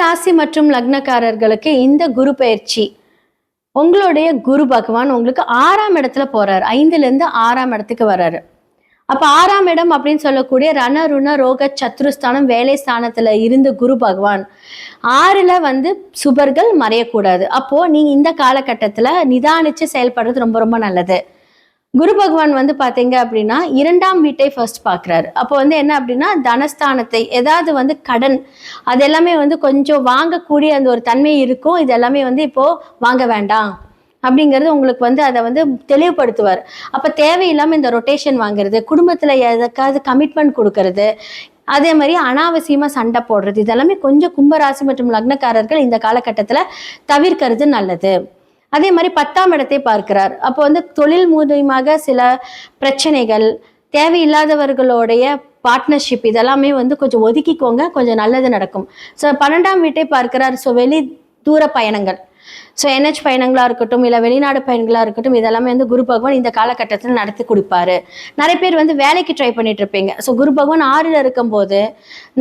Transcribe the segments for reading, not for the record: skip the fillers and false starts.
ராசி மற்றும் லக்னக்காரர்களுக்கு இந்த குரு பயிற்சி உங்களுடைய குரு பகவான் உங்களுக்கு 6ஆம் இடத்துல போறாரு. 5ல இருந்து 6ஆம் இடத்துக்கு வர்றாரு. அப்ப 6ஆம் இடம் அப்படின்னு சொல்லக்கூடிய ரண ருண ரோக சத்ருஸ்தானம் வேலை ஸ்தானத்துல இருந்து குரு பகவான் 6ல சுபர்கள் மறையக்கூடாது. அப்போ நீங்க இந்த காலகட்டத்துல நிதானிச்சு செயல்படுறது ரொம்ப ரொம்ப நல்லது. குரு பகவான் பாத்தீங்க அப்படின்னா 2ஆம் வீட்டை ஃபர்ஸ்ட் பாக்குறாரு. அப்போ என்ன அப்படின்னா தனஸ்தானத்தை ஏதாவது கடன் அது எல்லாமே கொஞ்சம் வாங்கக்கூடிய அந்த ஒரு தன்மை இருக்கும். இது எல்லாமே இப்போ வாங்க வேண்டாம் அப்படிங்கிறது உங்களுக்கு அதை தெளிவுபடுத்துவார். அப்ப தேவையில்லாம இந்த ரொட்டேஷன் வாங்குறது, குடும்பத்துல எதுக்காவது கமிட்மெண்ட் கொடுக்கறது, அதே மாதிரி அனாவசியமா சண்டை போடுறது, இதெல்லாமே கொஞ்சம் கும்பராசி மற்றும் லக்னக்காரர்கள் இந்த காலகட்டத்துல தவிர்க்கிறது நல்லது. அதே மாதிரி 10ஆம் இடத்தை பார்க்கிறார். அப்போ தொழில் மூலியமாக சில பிரச்சனைகள், தேவையில்லாதவர்களுடைய பார்ட்னர்ஷிப் இதெல்லாமே கொஞ்சம் ஒதுக்கிக்கோங்க, கொஞ்சம் நல்லது நடக்கும். ஸோ 12ஆம் வீட்டை பார்க்கிறார். ஸோ வெளி தூர பயணங்கள், ஸோ NH பயணங்களா இருக்கட்டும், இல்லை வெளிநாடு பயணங்களா இருக்கட்டும், இதெல்லாமே குரு பகவான் இந்த காலகட்டத்தில் நடத்தி கொடுப்பாரு. நிறைய பேர் வேலைக்கு ட்ரை பண்ணிட்டு இருப்பீங்க. ஸோ குரு பகவான் 6ல் இருக்கும்போது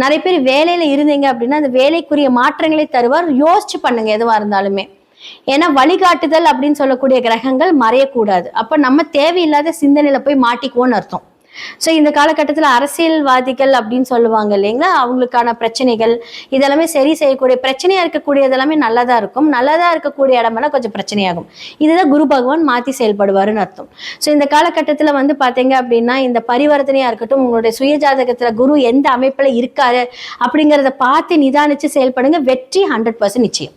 நிறைய பேர் வேலையில இருந்தீங்க அப்படின்னா அந்த வேலைக்குரிய மாற்றங்களை தருவார். யோசிச்சு பண்ணுங்க எதுவா இருந்தாலுமே. ஏன்னா வழிகாட்டுதல் அப்படின்னு சொல்லக்கூடிய கிரகங்கள் மறையக்கூடாது. அப்ப நம்ம தேவையில்லாத சிந்தனையில போய் மாட்டிக்குவோன்னு அர்த்தம். ஸோ இந்த காலகட்டத்தில் அரசியல்வாதிகள் அப்படின்னு சொல்லுவாங்க இல்லைங்களா, அவங்களுக்கான பிரச்சனைகள் இதெல்லாமே சரி செய்யக்கூடிய, பிரச்சனையா இருக்கக்கூடியதெல்லாமே நல்லதா இருக்கும். நல்லதா இருக்கக்கூடிய இடமெல்லாம் கொஞ்சம் பிரச்சனையாகும். இதுதான் குரு பகவான் மாத்தி செயல்படுவாருன்னு அர்த்தம். ஸோ இந்த காலகட்டத்தில் பாத்தீங்க அப்படின்னா இந்த பரிவர்த்தனையா இருக்கட்டும், உங்களுடைய சுயஜாதகத்துல குரு எந்த அமைப்புல இருக்காரு அப்படிங்கிறத பார்த்து நிதானிச்சு செயல்படுங்க. வெற்றி 100% நிச்சயம்.